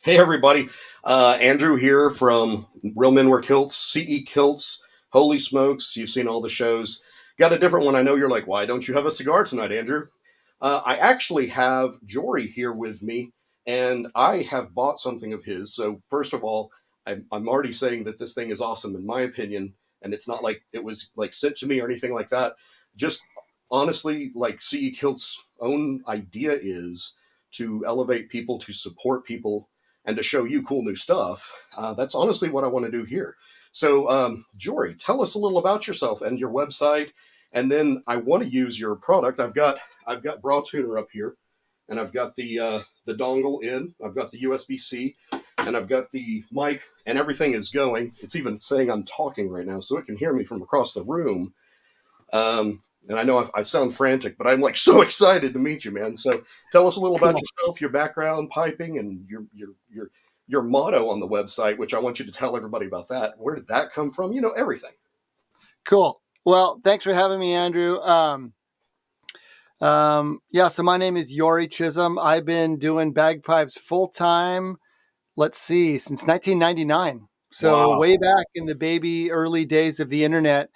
Hey everybody, Andrew here from Real Men Wear Kilts, CE Kilts. Holy smokes, you've seen all the shows. Got a different one. I know you're like, why don't you have a cigar tonight, Andrew? I actually have Jori here with me, and I have bought something of his. So first of all, I'm already saying that this thing is awesome in my opinion, and it's not like it was like sent to me or anything like that. Just honestly, like CE Kilt's own idea is to elevate people, to support people, and to show you cool new stuff. That's honestly what I want to do here. So, Jori, tell us a little about yourself and your website, and then I want to use your product. I've got Bra Tuner up here, and I've got the dongle in. I've got the USB-C, and I've got the mic, and everything is going. It's even saying I'm talking right now, so it can hear me from across the room. And I know I sound frantic, but I'm like so excited to meet you, man. So tell us a little about yourself, your background, piping, and your motto on the website, which I want you to tell everybody about that. Where did that come from? You know, everything. Cool. Well, thanks for having me, Andrew. So my name is Jori Chisholm. I've been doing bagpipes full time, since 1999. So Wow. way back in the baby early days of the internet,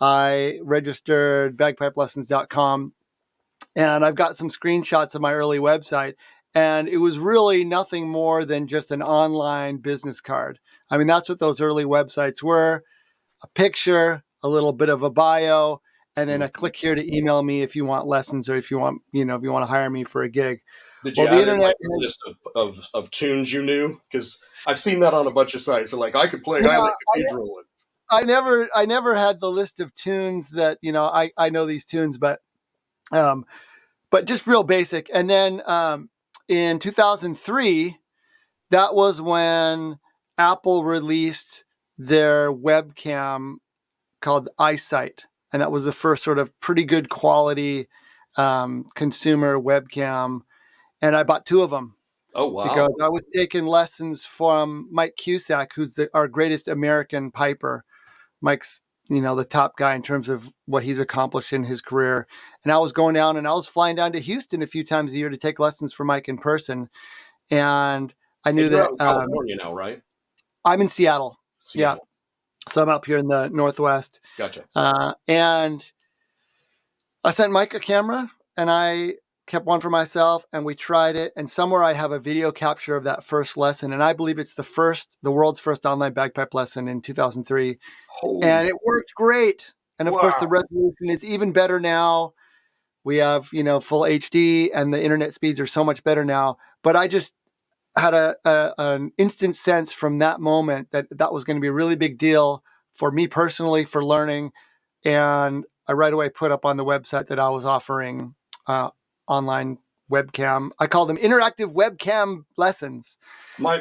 I registered bagpipelessons.com, and I've got some screenshots of my early website, and it was really nothing more than just an online business card. I mean, that's what those early websites were: a picture, a little bit of a bio, and then a click here to email me if you want lessons, or if you want to hire me for a gig. Did you add in like a list of tunes you knew? Because I've seen that on a bunch of sites. And like I could play Highland Cathedral. I never had the list of tunes that, I know these tunes, but just real basic. And then in 2003, that was when Apple released their webcam called iSight. And that was the first sort of pretty good quality consumer webcam. And I bought two of them. Oh, wow. Because I was taking lessons from Mike Cusack, who's our greatest American piper. Mike's, the top guy in terms of what he's accomplished in his career. And I was going down, and I was flying down to Houston a few times a year to take lessons from Mike in person. And I knew that in California now, right? I'm in Seattle. Seattle. Yeah. So I'm up here in the Northwest. Gotcha. And I sent Mike a camera, and I kept one for myself, and we tried it. And somewhere I have a video capture of that first lesson. And I believe it's the world's first online bagpipe lesson in 2003. And it worked great. And of course, the resolution is even better now. We have, full HD, and the internet speeds are so much better now. But I just had an instant sense from that moment that was going to be a really big deal for me personally, for learning. And I right away put up on the website that I was offering online webcam. I call them interactive webcam lessons. My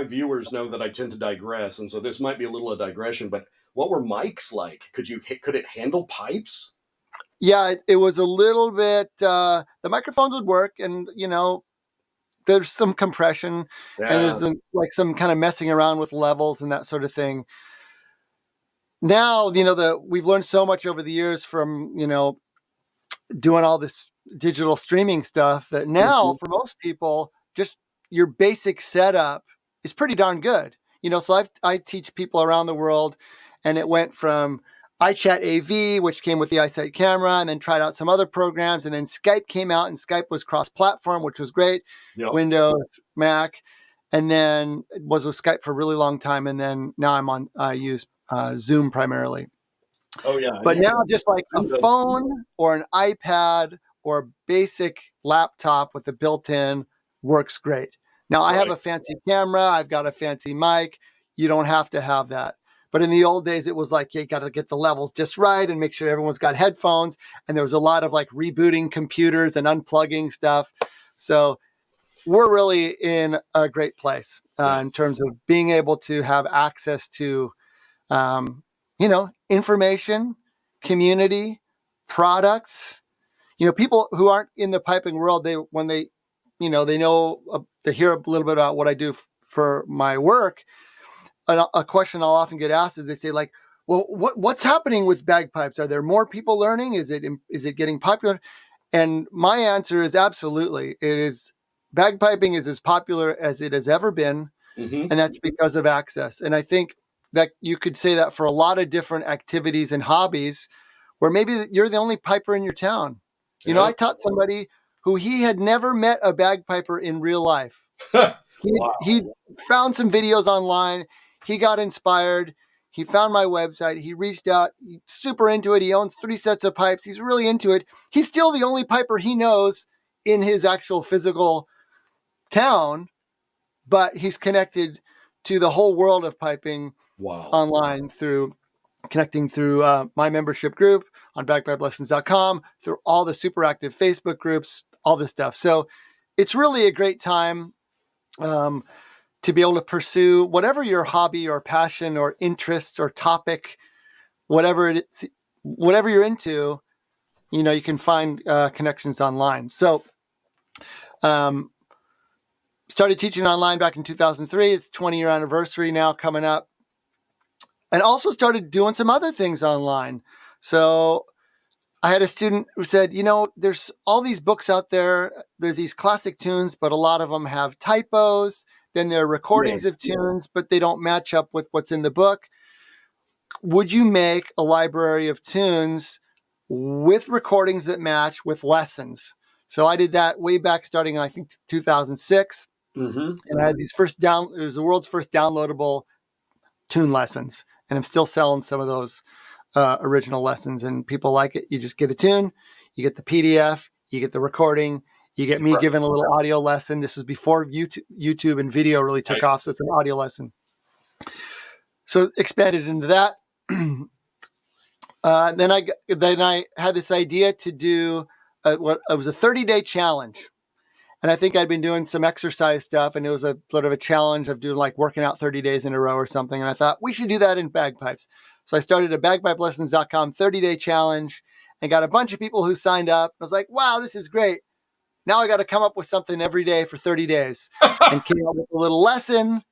viewers know that I tend to digress, and so this might be a little of digression, but what were mics like? Could it handle pipes? Yeah, it was a little bit, the microphones would work, and, there's some compression, and there's some kind of messing around with levels and that sort of thing. Now, we've learned so much over the years from, doing all this digital streaming stuff that now for most people, just your basic setup is pretty darn good. So I teach people around the world, and it went from iChat AV, which came with the iSight camera, and then tried out some other programs. And then Skype came out, and Skype was cross-platform, which was great. Yep. Windows, Mac, and then it was with Skype for a really long time. And then now I use Zoom primarily. Oh, yeah. But now just like a phone or an iPad or a basic laptop with a built-in works great. Now, I have a fancy camera. I've got a fancy mic. You don't have to have that. But in the old days, it was like you got to get the levels just right and make sure everyone's got headphones. And there was a lot of like rebooting computers and unplugging stuff. So we're really in a great place in terms of being able to have access to information, community, products. People who aren't in the piping world, they hear a little bit about what I do for my work. A question I'll often get asked is they say like, well, what's happening with bagpipes? Are there more people learning? Is it getting popular? And my answer is absolutely. It is bagpiping is as popular as it has ever been, Mm-hmm. and that's because of access. And I think that you could say that for a lot of different activities and hobbies, where maybe you're the only piper in your town. You know, Yeah. I taught somebody who he had never met a bagpiper in real life. Wow. He found some videos online. He got inspired. He found my website. He reached out. He's super into it. He owns 3 sets of pipes. He's really into it. He's still the only piper he knows in his actual physical town, but he's connected to the whole world of piping Wow. online through connecting through my membership group on bagpipelessons.com, through all the super active Facebook groups, all this stuff. So it's really a great time to be able to pursue whatever your hobby or passion or interest or topic, whatever whatever you're into, you know, you can find connections online. So started teaching online back in 2003. It's 20-year anniversary now coming up. And also started doing some other things online. So I had a student who said, you know, there's all these books out there. There's these classic tunes, but a lot of them have typos. Then there are recordings of tunes, but they don't match up with what's in the book. Would you make a library of tunes with recordings that match with lessons? So I did that way back starting in, I think, 2006. Mm-hmm. And I had these it was the world's first downloadable tune lessons. And I'm still selling some of those original lessons, and people like it. You just get a tune, you get the PDF, you get the recording, you get me giving a little audio lesson. This is before YouTube and video really took off, so it's an audio lesson. So expanded into that. Then I had this idea to do what it was a 30-day challenge. And I think I'd been doing some exercise stuff, and it was a sort of a challenge of doing like working out 30 days in a row or something. And I thought we should do that in bagpipes. So I started a bagpipelessons.com 30-day challenge and got a bunch of people who signed up. I was like, wow, this is great. Now I got to come up with something every day for 30 days and came up with a little lesson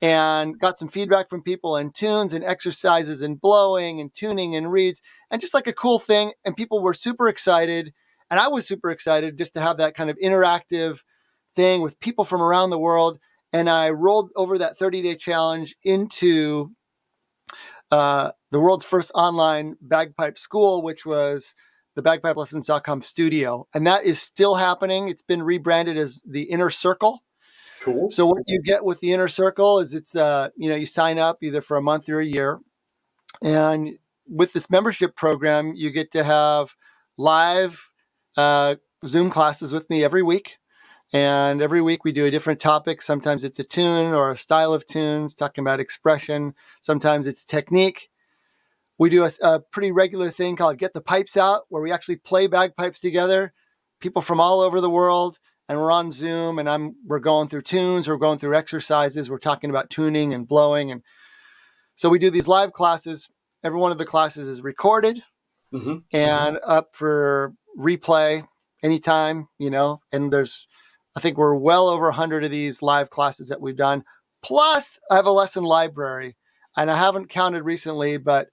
and got some feedback from people and tunes and exercises and blowing and tuning and reads and just like a cool thing. And people were super excited. And I was super excited just to have that kind of interactive thing with people from around the world. And I rolled over that 30-day challenge into the world's first online bagpipe school, which was the bagpipelessons.com studio. And that is still happening. It's been rebranded as the Inner Circle. Cool. So what you get with the Inner Circle is it's, you sign up either for a month or a year. And with this membership program, you get to have live Zoom classes with me every week. And every week we do a different topic. Sometimes it's a tune or a style of tunes, talking about expression. Sometimes it's technique. We do a pretty regular thing called Get the Pipes Out, where we actually play bagpipes together, people from all over the world. And we're on Zoom, and we're going through tunes, we're going through exercises, we're talking about tuning and blowing. And so we do these live classes. Every one of the classes is recorded and up for replay anytime, and I think we're well over 100 of these live classes that we've done. Plus, I have a lesson library, and I haven't counted recently, but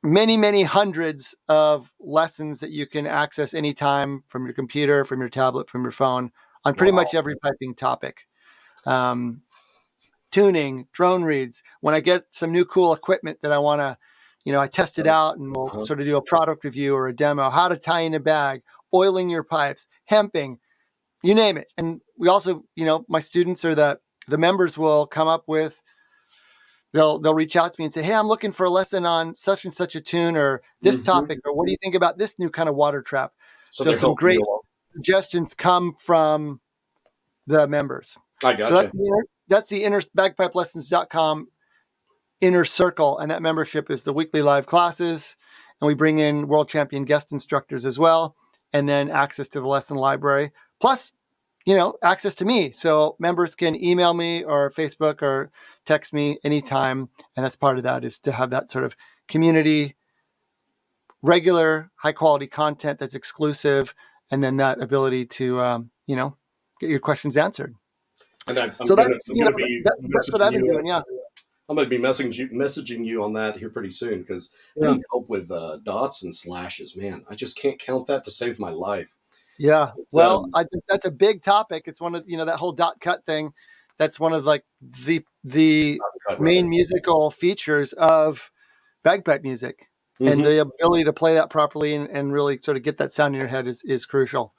many, many hundreds of lessons that you can access anytime from your computer, from your tablet, from your phone on pretty much every piping topic. Tuning, drone reads. When I get some new cool equipment that I want to, I test it out and we'll sort of do a product review or a demo, how to tie in a bag, oiling your pipes, hemping, you name it. And we also, my students or the members will come up with, they'll reach out to me and say, hey, I'm looking for a lesson on such and such a tune or this topic, or what do you think about this new kind of water trap? So some great suggestions come from the members. I gotcha. So that's the bagpipelessons.com Inner Circle. And that membership is the weekly live classes. And we bring in world champion guest instructors as well. And then access to the lesson library. Plus, access to me. So members can email me or Facebook or text me anytime. And that's part of that, is to have that sort of community, regular, high quality content that's exclusive. And then that ability to, get your questions answered. And I'm so gonna be that's what I've been doing. Yeah. I'm going to be messaging you on that here pretty soon, because I need help with dots and slashes. Man, I just can't count that to save my life. Yeah. It's, Well, I think that's a big topic. It's one of, that whole dot cut thing. That's one of like the cut rather. main musical features of bagpipe music. And Hmm. the ability to play that properly and really sort of get that sound in your head is crucial.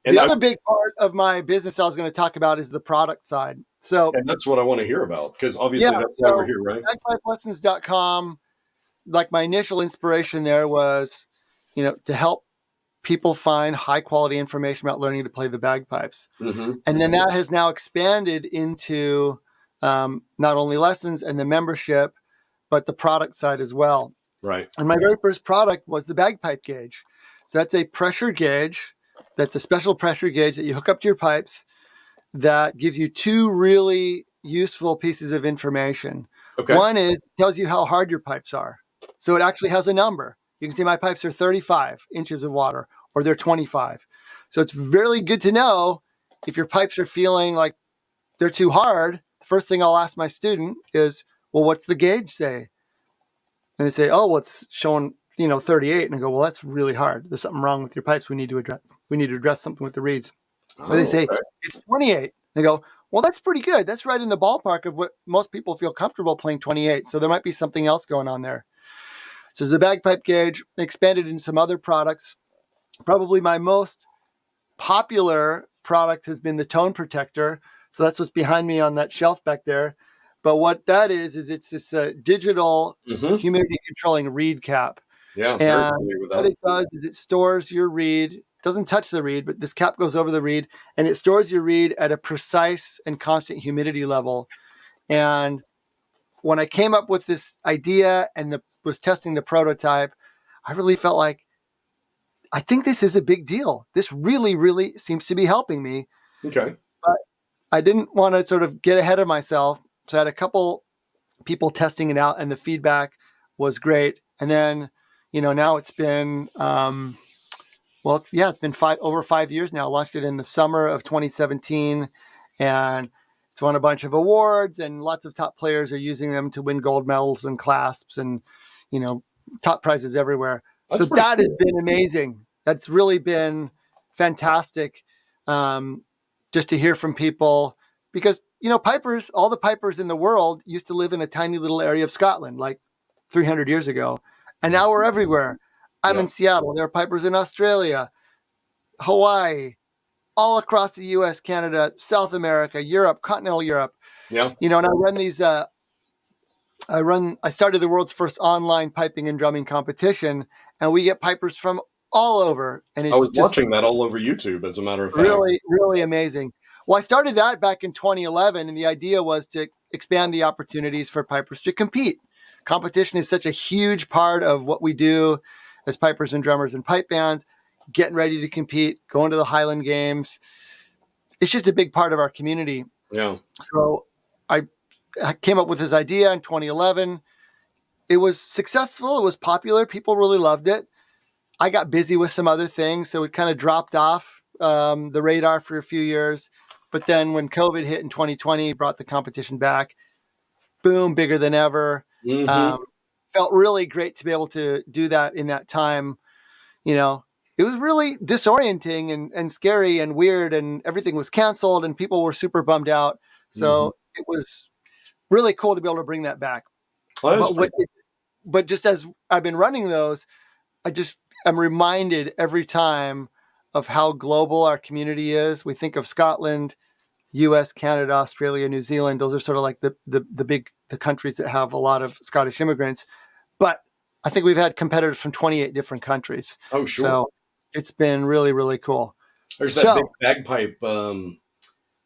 And The other big part of my business I was going to talk about is the product side. So, and that's what I want to hear about, because yeah, obviously that's why we're so here, right? bagpipelessons.com, like my initial inspiration there was, to help people find high quality information about learning to play the bagpipes. Hmm. And then that has now expanded into not only lessons and the membership, but the product side as well. Right. And my very first product was the bagpipe gauge. So that's a pressure gauge. That's a special pressure gauge that you hook up to your pipes that gives you two really useful pieces of information. Okay. One is it tells you how hard your pipes are. So it actually has a number. You can see my pipes are 35 inches of water or they're 25. So it's really good to know if your pipes are feeling like they're too hard. The first thing I'll ask my student is, well, what's the gauge say? And they say, oh, well, it's showing, 38. And I go, well, that's really hard. There's something wrong with your pipes. We need to address something with the reeds. Or they Oh, say, okay. it's 28. They go, well, that's pretty good. That's right in the ballpark of what most people feel comfortable playing 28. So there might be something else going on there. So the bagpipe gauge expanded in some other products. Probably my most popular product has been the tone protector. So that's what's behind me on that shelf back there. But what that is it's this digital Hmm. humidity controlling reed cap. Yeah, very And familiar with what that. it does is it stores your reed, doesn't touch the reed, but this cap goes over the reed and it stores your reed at a precise and constant humidity level. And when I came up with this idea and was testing the prototype, I really felt like, I think this is a big deal. This really, really seems to be helping me. Okay. But I didn't want to sort of get ahead of myself. So I had a couple people testing it out and the feedback was great. And then, now it's been, it's been over 5 years now. I launched it in the summer of 2017 and it's won a bunch of awards and lots of top players are using them to win gold medals and clasps and, top prizes everywhere. That's So pretty that has cool. been amazing. That's really been fantastic. Just to hear from people because, pipers, all the pipers in the world used to live in a tiny little area of Scotland, like 300 years ago. And now we're everywhere. I'm Yeah. in Seattle. There are pipers in Australia, Hawaii, all across the US, Canada, South America, Europe, continental Europe. Yeah. And I run these, I started the world's first online piping and drumming competition, and we get pipers from all over. And I it's was just watching that all over YouTube, as a matter of fact. really, really amazing. Well, I started that back in 2011, and the idea was to expand the opportunities for pipers to compete. Competition is such a huge part of what we do as pipers and drummers and pipe bands, getting ready to compete, going to the Highland Games. It's just a big part of our community. Yeah. So I came up with this idea in 2011. It was successful. It was popular. People really loved it. I got busy with some other things, so it kind of dropped off the radar for a few years. But then when COVID hit in 2020, brought the competition back. Boom, bigger than ever. Hmm. Um, Felt really great to be able to do that in that time. It was really disorienting and scary and weird, and everything was canceled, and people were super bummed out. Hmm. So it was really cool to be able to bring that back. Well, that is But pretty cool. but just as I've been running those, I'm reminded every time of how global our community is. We think of Scotland, US, Canada, Australia, New Zealand. Those are sort of like the countries that have a lot of Scottish immigrants. But I think we've had competitors from 28 different countries. Oh, sure. So it's been really, really cool. There's that big So bagpipe.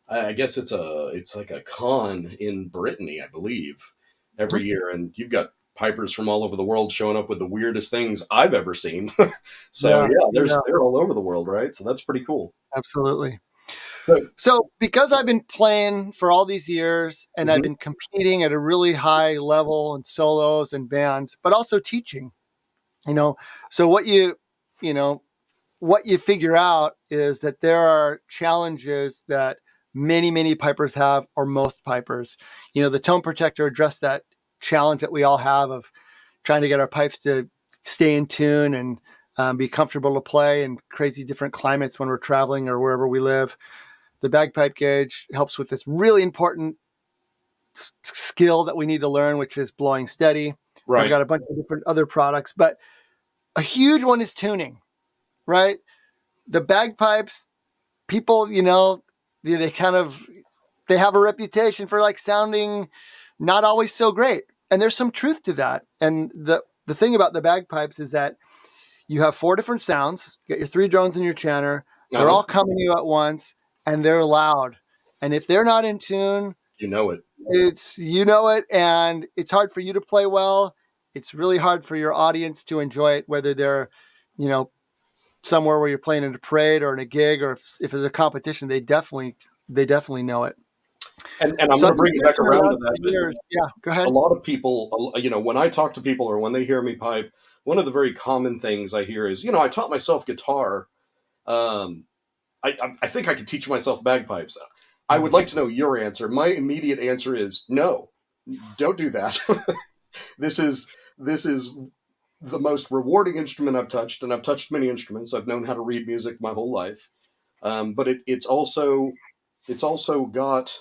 I guess it's like a con in Brittany, I believe, every year, and you've got pipers from all over the world showing up with the weirdest things I've ever seen. So yeah, yeah, yeah, they're all over the world, right? So that's pretty cool. absolutely. So So because I've been playing for all these years and I've mhm, been competing at a really high level in solos and bands, but also teaching, you know, so you know, what you figure out is that there are challenges that many, many pipers have, or most pipers. The tone protector addressed that challenge that we all have of trying to get our pipes to stay in tune and be comfortable to play in crazy different climates when we're traveling or wherever we live. The bagpipe gauge helps with this really important skill that we need to learn, which is blowing steady. Right. I've got a bunch of different other products, but a huge one is tuning, right? The bagpipes, people, they have a reputation for like sounding not always so great. And there's some truth to that. And the thing about the bagpipes is that you have 4 different sounds. You got your 3 drones and your chanter. They're all coming to you at once, and they're loud. And if they're not in tune, you know it. And it's hard for you to play well. It's really hard for your audience to enjoy it, whether they're, somewhere where you're playing in a parade or in a gig, or if it's a competition, they definitely know it. And I'm going to bring you back around to that. Yeah, go ahead. A lot of people, when I talk to people or when they hear me pipe, one of the very common things I hear is, I taught myself guitar. I think I could teach myself bagpipes. I would like to know your answer. My immediate answer is no, don't do that. This is the most rewarding instrument I've touched, and I've touched many instruments. I've known how to read music my whole life, but it's also got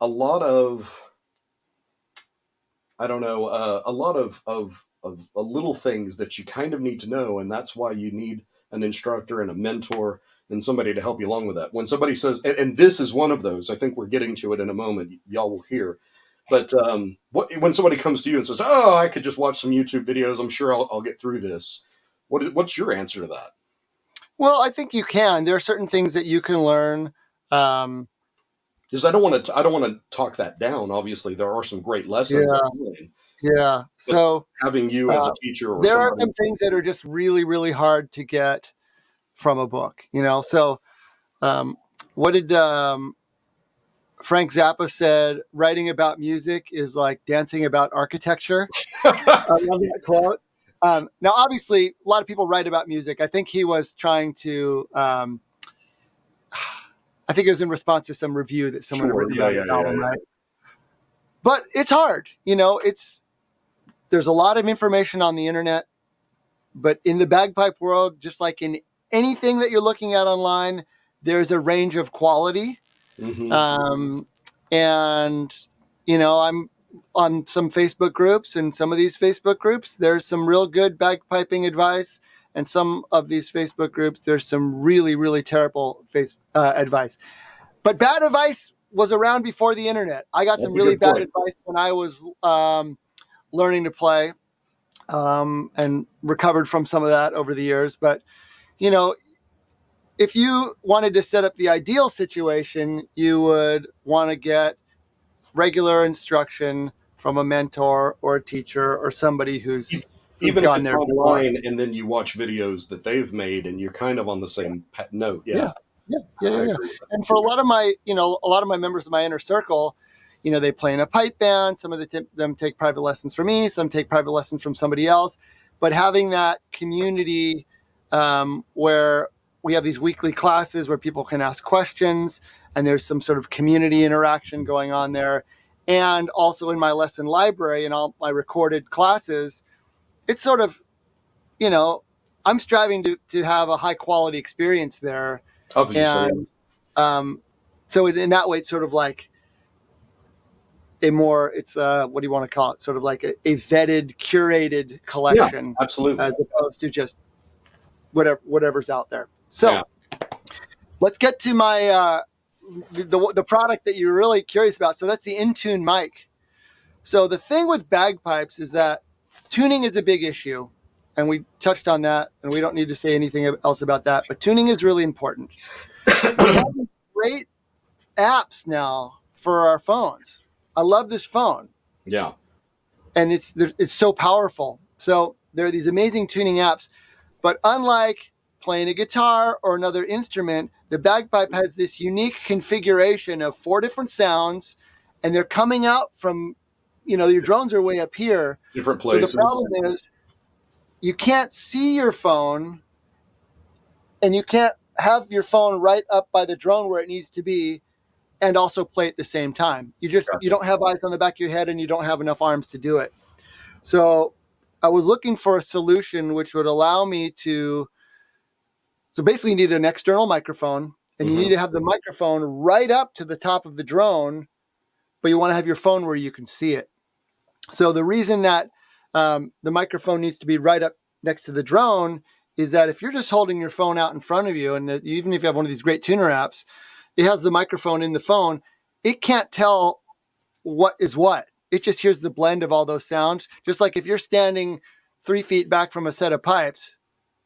a lot of, I don't know, a lot of little things that you kind of need to know, and that's why you need an instructor and a mentor and somebody to help you along with that. When somebody says, and this is one of those, I think we're getting to it in a moment, y'all will hear. But when somebody comes to you and says, "Oh, I could just watch some YouTube videos. I'm sure I'll get through this." What's your answer to that? Well, I think you can. There are certain things that you can learn. Because I don't want to talk that down. Obviously, there are some great lessons. Yeah. So having you as a teacher, or there are some things that are just really, really hard to get from a book. So what did Frank Zappa said? Writing about music is like dancing about architecture. I love that quote. Now, obviously, a lot of people write about music. I think he was trying to. I think it was in response to some review that someone had written about his album, right? But it's hard, there's a lot of information on the internet, but in the bagpipe world, just like in anything that you're looking at online, there's a range of quality. Mm-hmm. And, I'm on some Facebook groups, and some of these Facebook groups, there's some real good bagpiping advice. And some of these Facebook groups, there's some really, really terrible advice. But bad advice was around before the internet. I got some really bad advice when I was learning to play, and recovered from some of that over the years. But, if you wanted to set up the ideal situation, you would want to get regular instruction from a mentor or a teacher or somebody who's even if it's online, and then you watch videos that they've made, and you're kind of on the same note. Yeah. And for a lot of my members of my inner circle, they play in a pipe band. Some of them take private lessons from me. Some take private lessons from somebody else. But having that community where we have these weekly classes where people can ask questions, and there's some sort of community interaction going on there. And also in my lesson library and all my recorded classes, it's sort of, I'm striving to have a high quality experience there. Obviously. And so in that way, it's sort of like what do you want to call it? Sort of like a vetted, curated collection. Yeah, absolutely. As opposed to just whatever's out there. So let's get to my, the product that you're really curious about. So that's the InTune Mic. So the thing with bagpipes is that tuning is a big issue, and we touched on that, and we don't need to say anything else about that, but tuning is really important. We have these great apps now for our phones. I love this phone. Yeah. And it's so powerful. So there are these amazing tuning apps, but unlike playing a guitar or another instrument, the bagpipe has this unique configuration of 4 different sounds, and they're coming out from, your drones are way up here. Different places. So the problem is you can't see your phone, and you can't have your phone right up by the drone where it needs to be and also play at the same time. You don't have eyes on the back of your head, and you don't have enough arms to do it. So I was looking for a solution which would allow me to. So basically, you need an external microphone, and you need to have the microphone right up to the top of the drone, but you want to have your phone where you can see it. So the reason that the microphone needs to be right up next to the drone is that if you're just holding your phone out in front of you, and even if you have one of these great tuner apps, it has the microphone in the phone, it can't tell what is what. It just hears the blend of all those sounds. Just like if you're standing 3 feet back from a set of pipes,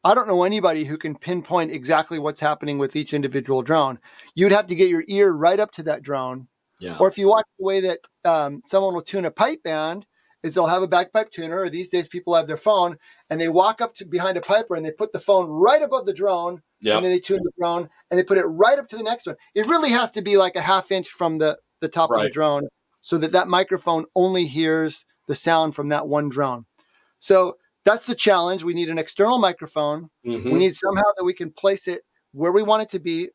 I don't know anybody who can pinpoint exactly what's happening with each individual drone. You'd have to get your ear right up to that drone. Yeah. Or if you watch the way that someone will tune a pipe band, is they'll have a bagpipe tuner, or these days people have their phone, and they walk up to behind a piper and they put the phone right above the drone, and then they tune the drone and they put it right up to the next one. It really has to be like a half inch from the top of the drone, so that microphone only hears the sound from that one drone. So that's the challenge. We need an external microphone. We need somehow that we can place it where we want it to be.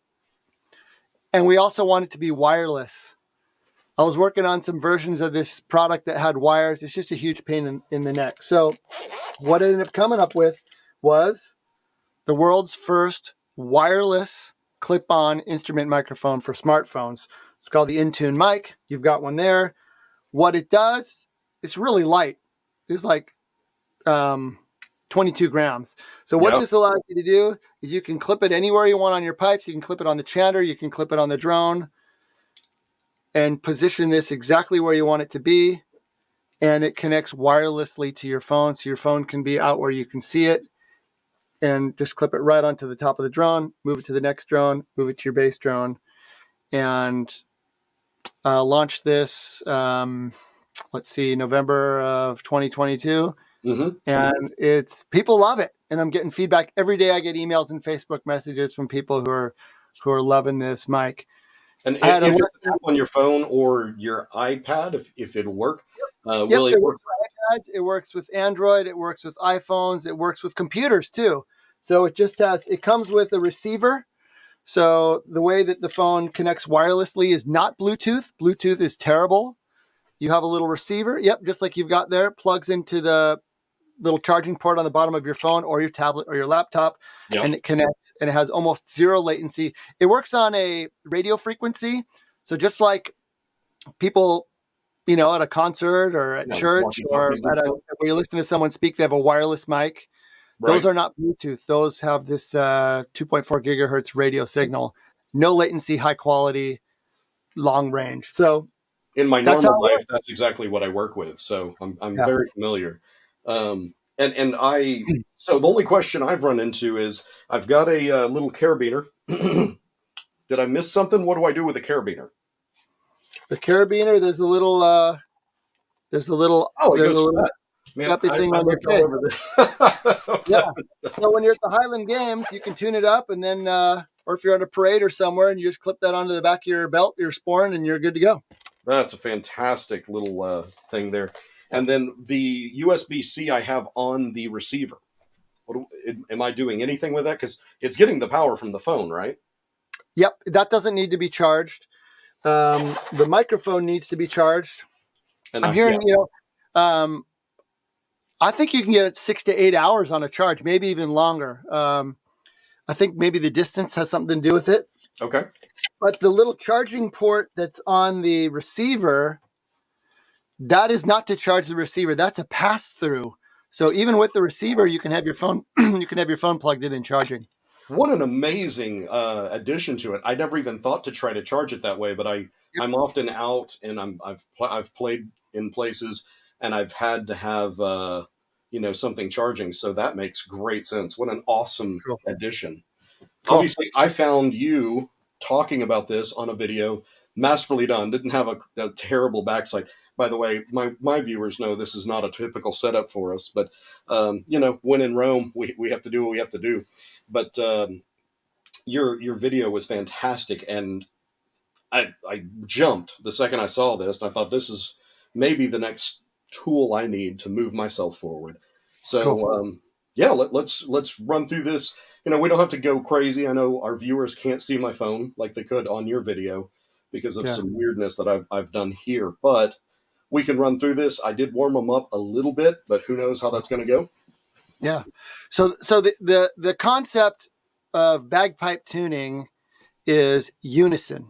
And we also want it to be wireless. I was working on some versions of this product that had wires. It's just a huge pain in the neck. So what I ended up coming up with was the world's first wireless clip-on instrument microphone for smartphones. It's called the InTune Mic. You've got one there. What it does, it's really light. It's like 22 grams. So what this allows you to do is you can clip it anywhere you want on your pipes. You can clip it on the chanter. You can clip it on the drone and position this exactly where you want it to be. And it connects wirelessly to your phone. So your phone can be out where you can see it, and just clip it right onto the top of the drone, move it to the next drone, move it to your base drone, and launch this, November of 2022. And people love it. And I'm getting feedback every day. I get emails and Facebook messages from people who are loving this mic. And if it's an app on your phone or your iPad, if it'll work, will it work? Works with iPads, it works with Android, it works with iPhones, it works with computers too. So it comes with a receiver. So the way that the phone connects wirelessly is not Bluetooth. Bluetooth is terrible. You have a little receiver. Yep, just like you've got there, plugs into the little charging port on the bottom of your phone or your tablet or your laptop, and it connects, and it has almost zero latency. It works on a radio frequency. So just like people, at a concert or at church or where you listen to someone speak, they have a wireless mic. Those are not Bluetooth. Those have this 2.4 gigahertz radio signal, no latency, high quality, long range. So in my normal life, that's exactly what I work with. So I'm very familiar. So the only question I've run into is I've got a little carabiner. Did I miss something? What do I do with a carabiner? The carabiner, there's a little. Oh, it goes for that. Man, thing on your kit. Yeah. So when you're at the Highland Games, you can tune it up, and then, or if you're at a parade or somewhere, and you just clip that onto the back of your belt, your sporn, and you're good to go. That's a fantastic little thing there. And then the USB-C I have on the receiver. Am I doing anything with that? Because it's getting the power from the phone, right? Yep, that doesn't need to be charged. The microphone needs to be charged. And I'm hearing, I think you can get 6 to 8 hours on a charge, maybe even longer. I think maybe the distance has something to do with it. Okay. But the little charging port that's on the receiver, that is not to charge the receiver. That's a pass through. So even with the receiver, you can have your phone. You can have your phone plugged in and charging. What an amazing addition to it! I never even thought to try to charge it that way, but I'm often out and I've played in places and I've had to have something charging. So that makes great sense. What an awesome addition! Cool. Obviously, I found you talking about this on a video, masterfully done. Didn't have a terrible backside. By the way, my viewers know this is not a typical setup for us, but when in Rome, we have to do what we have to do. But your video was fantastic, and I jumped the second I saw this, and I thought this is maybe the next tool I need to move myself forward. So cool. Let's run through this. We don't have to go crazy. I know our viewers can't see my phone like they could on your video because of some weirdness that I've done here. But we can run through this. I did warm them up a little bit, but who knows how that's going to go. Yeah. So the concept of bagpipe tuning is unison.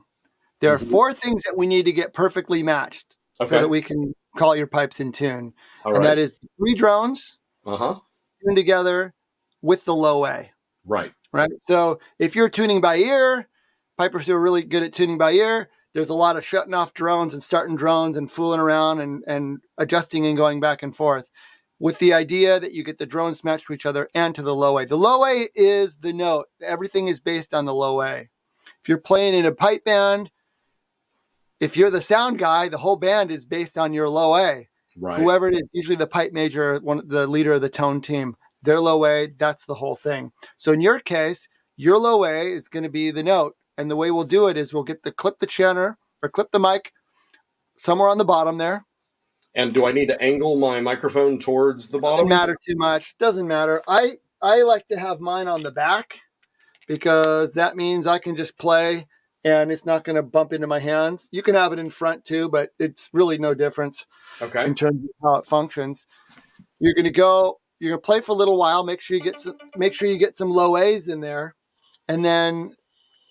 There are 4 things that we need to get perfectly matched so that we can call your pipes in tune. All and right. that is 3 drones tuned together with the low A. Right. Right. So if you're tuning by ear, pipers who are really good at tuning by ear, there's a lot of shutting off drones and starting drones and fooling around and adjusting and going back and forth, with the idea that you get the drones matched to each other and to the low A. The low A is the note. Everything is based on the low A. If you're playing in a pipe band, if you're the sound guy, the whole band is based on your low A. Right. Whoever it is, usually the pipe major, the leader of the tone team, their low A, that's the whole thing. So in your case, your low A is going to be the note. And the way we'll do it is we'll clip the channel or clip the mic somewhere on the bottom there. And do I need to angle my microphone towards the bottom? Doesn't matter too much. Doesn't matter. I like to have mine on the back because that means I can just play and it's not going to bump into my hands. You can have it in front too, but it's really no difference in terms of how it functions. You're going to play for a little while. Make sure you get some low A's in there. And then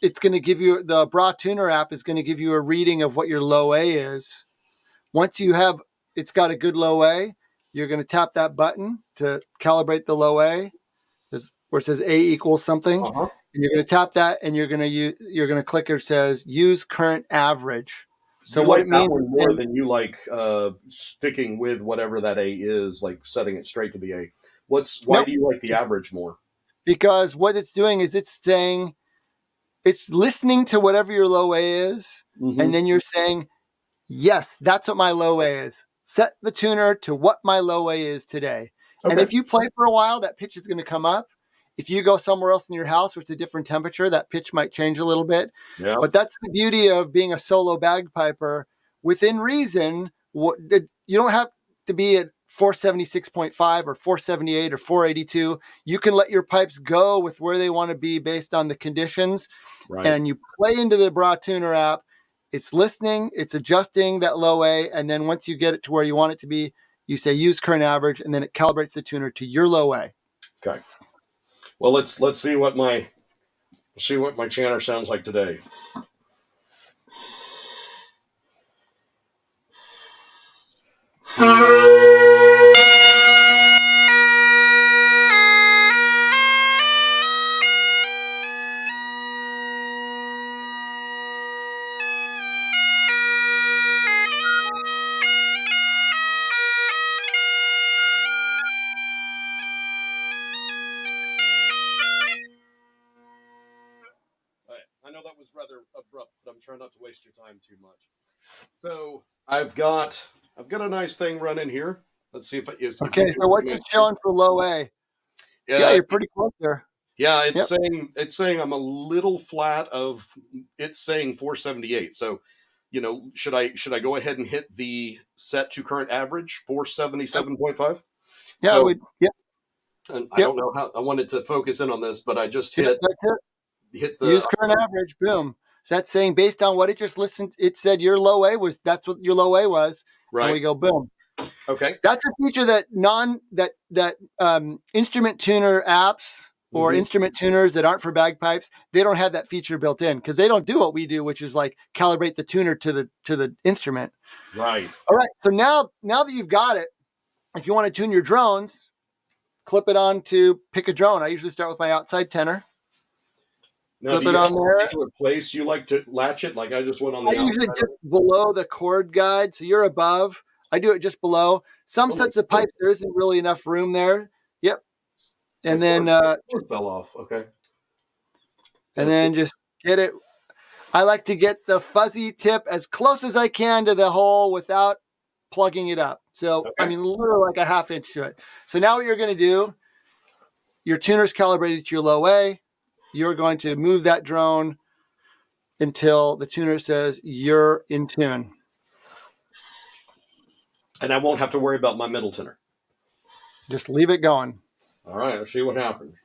it's going to give you, the Bra Tuner app is going to give you a reading of what your low A is. Once it's got a good low A, you're going to tap that button to calibrate the low A, where it says A equals something. And you're going to tap that, and you're going to click where it says use current average. So you what like it means that one more than you like sticking with whatever that A is, like setting it straight to the A. Why do you like the average more? Because what it's doing is it's listening to whatever your low A is, and then you're saying, yes, that's what my low A is. Set the tuner to what my low A is today. And if you play for a while, that pitch is going to come up. If you go somewhere else in your house where it's a different temperature, that pitch might change a little bit. Yeah. But that's the beauty of being a solo bagpiper. Within reason, you don't have to be at 476.5 or 478 or 482. You can let your pipes go with where they want to be based on the conditions. Right. And you play into the Bra Tuner app. It's listening, it's adjusting that low A, and then once you get it to where you want it to be, you say use current average, and then it calibrates the tuner to your low A. Okay. Well, let's see what my chanter sounds like today. I know that was rather abrupt, but I'm trying not to waste your time too much. So I've got a nice thing running here. Let's see if it is. Okay, so what's it showing for low A? Yeah, you're pretty close there. Yeah, it's saying I'm a little flat of it's saying 478. So, should I go ahead and hit the set to current average 477.5? Yeah, so, yeah. And I don't know how I wanted to focus in on this, but I just hit the use current average. Boom. So that's saying based on what it just listened, it said your low A was, that's what your low A was. Right. And we go boom. Okay. That's a feature that instrument tuner apps or instrument tuners that aren't for bagpipes, they don't have that feature built in because they don't do what we do, which is like calibrate the tuner to the instrument. Right. All right. So now that you've got it, if you want to tune your drones, clip it on to pick a drone. I usually start with my outside tenor. Now, clip do it you on have there. a particular place you like to latch it? Like I just went on the I usually just below the cord guide. So you're above. I do it just below. Some sets of pipes, there isn't really enough room there. Yep. And then cord fell off. Okay. And then just get it. I like to get the fuzzy tip as close as I can to the hole without plugging it up. So, I mean, literally like a half inch to it. So now what you're going to do, your tuner's calibrated to your low A. You're going to move that drone until the tuner says you're in tune. And I won't have to worry about my middle tenor. Just leave it going. All right, let's see what happens.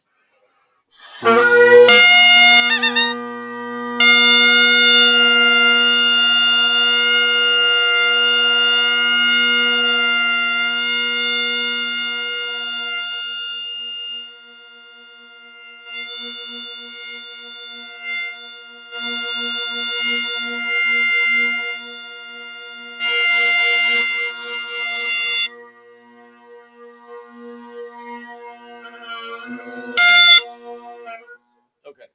Okay.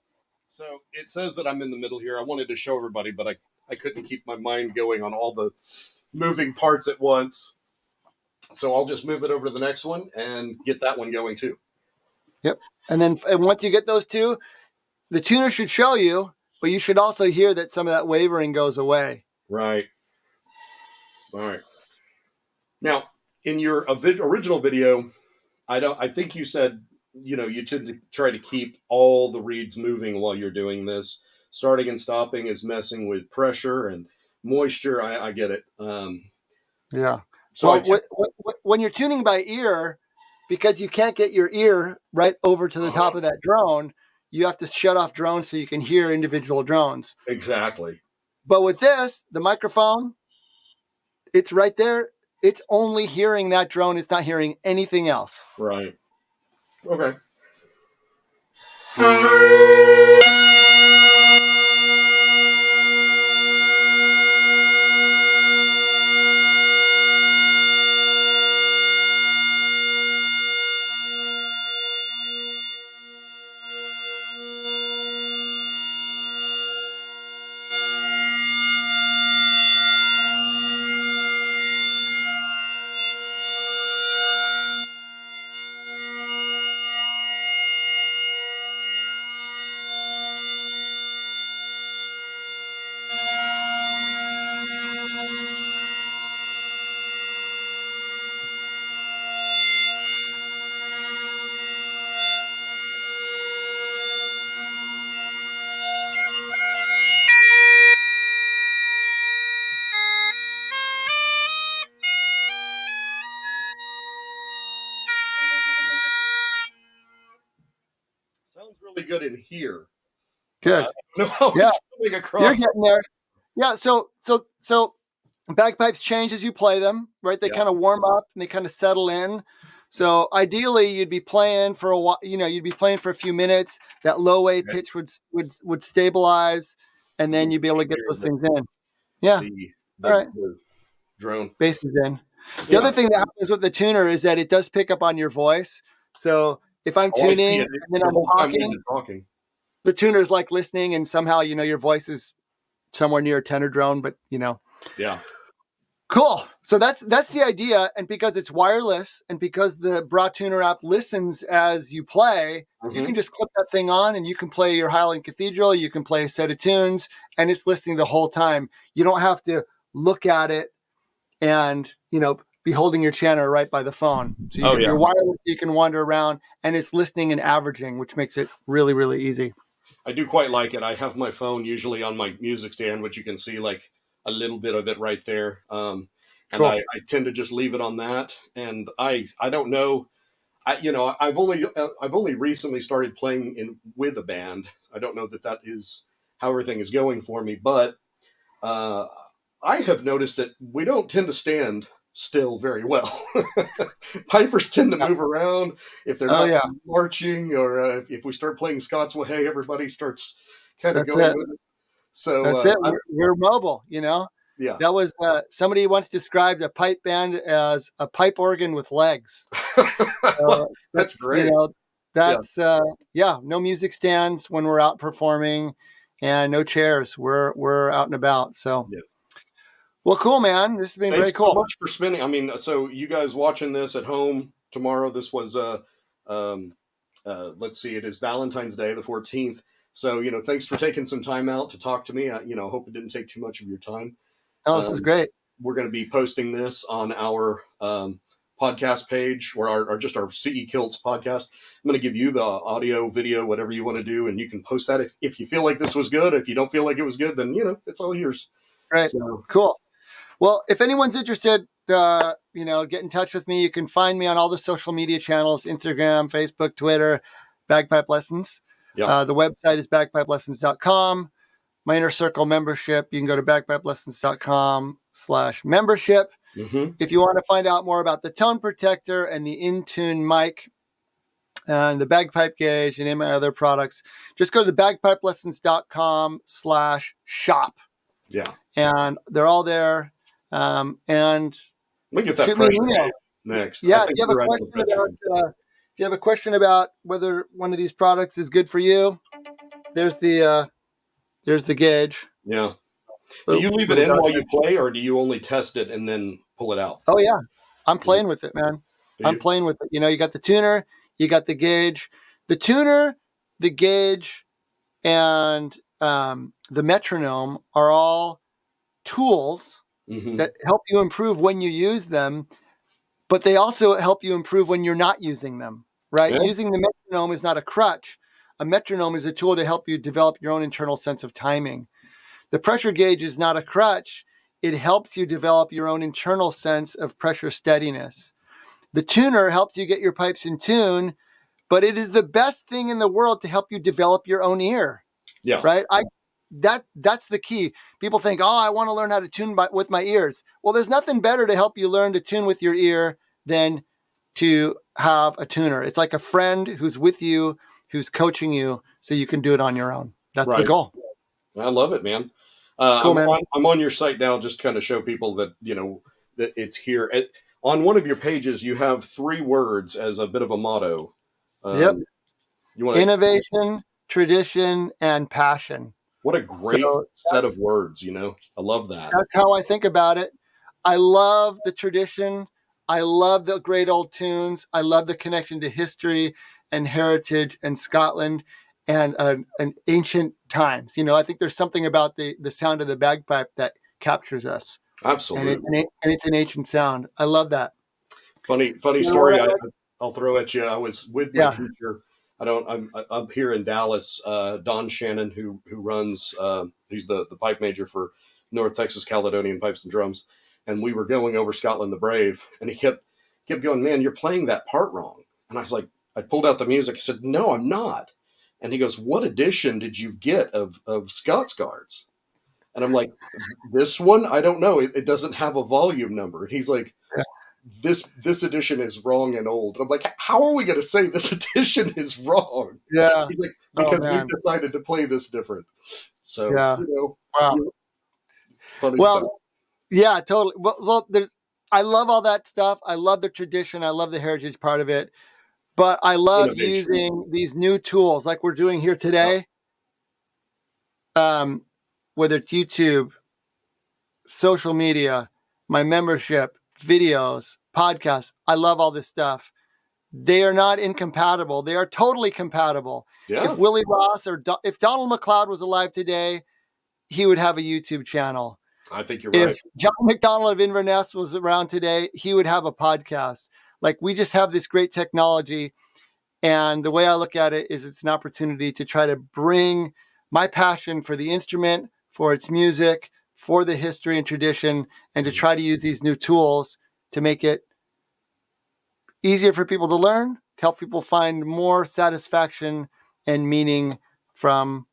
So it says that I'm in the middle here. I wanted to show everybody, but I couldn't keep my mind going on all the moving parts at once. So I'll just move it over to the next one and get that one going too. Yep. And once you get those two, the tuner should show you, but you should also hear that some of that wavering goes away. Right. All right. Now, in your original video, I think you said, you tend to try to keep all the reeds moving while you're doing this. Starting and stopping is messing with pressure and moisture. I get it. Yeah. So Well, when you're tuning by ear, because you can't get your ear right over to the top of that drone, you have to shut off drones so you can hear individual drones. Exactly. But with this, the microphone, it's right there. It's only hearing that drone. It's not hearing anything else. Right. Okay. Sounds really good in here. Good. No, how Yeah. it's coming across. You're getting there. Yeah. So bagpipes change as you play them, right? They kind of warm up and they kind of settle in. So ideally, you'd be playing for a while. You'd be playing for a few minutes. That low A pitch would stabilize, and then you'd be able to get those things in. Yeah. All right. The drone. Bass is in. The other thing that happens with the tuner is that it does pick up on your voice. So if I'm tuning and then I'm talking, the tuner is like listening, and somehow your voice is somewhere near a tenor drone, but Yeah. Cool. So that's the idea. And because it's wireless and because the Bra Tuner app listens as you play, you can just clip that thing on and you can play your Highland Cathedral. You can play a set of tunes and it's listening the whole time. You don't have to look at it and, be holding your channel right by the phone. So you're wireless, you can wander around and it's listening and averaging, which makes it really, really easy. I do quite like it. I have my phone usually on my music stand, which you can see like a little bit of it right there. And cool. I tend to just leave it on that. And I don't know. I've only recently started playing with a band. I don't know that is how everything is going for me, but I have noticed that we don't tend to stand still very well. Pipers tend to move around if they're not marching, or if we start playing Scots Well Hey, everybody starts kind of going with it. So that's it. We're mobile, Yeah. That was somebody once described a pipe band as a pipe organ with legs. That's great. No music stands when we're out performing, and no chairs. We're out and about. So. Yeah. Well, cool, man. This has been very cool. Thanks so much for spending. I mean, so you guys watching this at home tomorrow, this was, let's see, it is Valentine's Day, the 14th. So, thanks for taking some time out to talk to me. I hope it didn't take too much of your time. Oh, this is great. We're going to be posting this on our podcast page, or our CE Kilts podcast. I'm going to give you the audio, video, whatever you want to do, and you can post that if you feel like this was good. If you don't feel like it was good, then, it's all yours. Right. So, cool. Well, if anyone's interested, get in touch with me. You can find me on all the social media channels, Instagram, Facebook, Twitter, Bagpipe Lessons. Yeah. The website is bagpipelessons.com. My Inner Circle membership, you can go to bagpipelessons.com/membership. Mm-hmm. If you want to find out more about the tone protector and the InTune mic and the bagpipe gauge and any of my other products, just go to the bagpipelessons.com/shop. Yeah. And they're all there. And we get that pressure next. Yeah, if you have a question about you have a question about whether one of these products is good for you, there's the gauge. Yeah. Do you leave it in while you play, or do you only test it and then pull it out? Oh yeah, I'm playing with it, man. Do I'm you? playing with it. You got the tuner, you got the gauge, the tuner, the gauge, and the metronome are all tools Mm-hmm. that help you improve when you use them, but they also help you improve when you're not using them, right? Yeah. Using the metronome is not a crutch. A metronome is a tool to help you develop your own internal sense of timing. The pressure gauge is not a crutch. It helps you develop your own internal sense of pressure steadiness. The tuner helps you get your pipes in tune, but it is the best thing in the world to help you develop your own ear, Yeah. right? That's the key. People think, oh, I want to learn how to tune with my ears. Well, there's nothing better to help you learn to tune with your ear than to have a tuner. It's like a friend who's with you, who's coaching you, so you can do it on your own. That's the Right. goal. I love it, man. Cool, man. I'm on your site now, just to kind of show people that that it's here. On one of your pages, you have 3 words as a bit of a motto. Yep. You want to? Innovation, tradition, and passion. What a great So set of words. I love that. that's how I think about it. I love the tradition. I love the great old tunes. I love the connection to history and heritage and Scotland and ancient times. I think there's something about the sound of the bagpipe that captures us. Absolutely. And it's an ancient sound. I love that. Funny story. I'll throw at you. I was with my teacher. I'm up here in Dallas. Don Shannon, who runs, he's the pipe major for North Texas Caledonian Pipes and Drums, and we were going over Scotland the Brave, and he kept going, man, you're playing that part wrong. And I was like, I pulled out the music. I said, no, I'm not. And he goes, what edition did you get of Scots Guards? And I'm like, this one, I don't know. It doesn't have a volume number. And he's like, this edition is wrong and old. And I'm like, how are we going to say this edition is wrong? Yeah. He's like, because we've decided to play this different. So, wow. Funny stuff. Yeah, totally. Well, I love all that stuff. I love the tradition. I love the heritage part of it. But I love using these new tools like we're doing here today. Whether it's YouTube, social media, my membership, videos, podcasts. I love all this stuff. They are not incompatible. They are totally compatible. Yeah. If Willie Ross or if Donald McLeod was alive today, he would have a YouTube channel. I think you're right. If John McDonald of Inverness was around today, he would have a podcast. Like, we just have this great technology. And the way I look at it is it's an opportunity to try to bring my passion for the instrument, for its music, for the history and tradition, and to try to use these new tools to make it easier for people to learn, to help people find more satisfaction and meaning from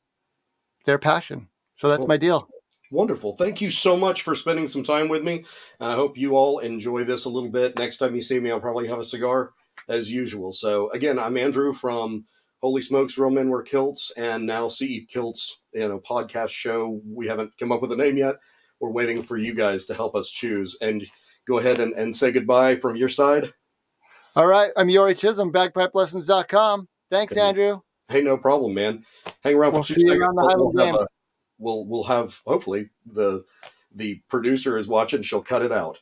their passion. So that's my deal. Wonderful. Thank you so much for spending some time with me. I hope you all enjoy this a little bit. Next time you see me, I'll probably have a cigar as usual. So again, I'm Andrew from Holy Smokes, Real Men Wear Kilts, and now CE Kilts, podcast show. We haven't come up with a name yet. We're waiting for you guys to help us choose. And go ahead and say goodbye from your side. All right. I'm Jori Chisholm, bagpipelessons.com. Thanks, Andrew. Hey, no problem, man. Hang around for 2 seconds. We'll have hopefully the producer is watching. She'll cut it out.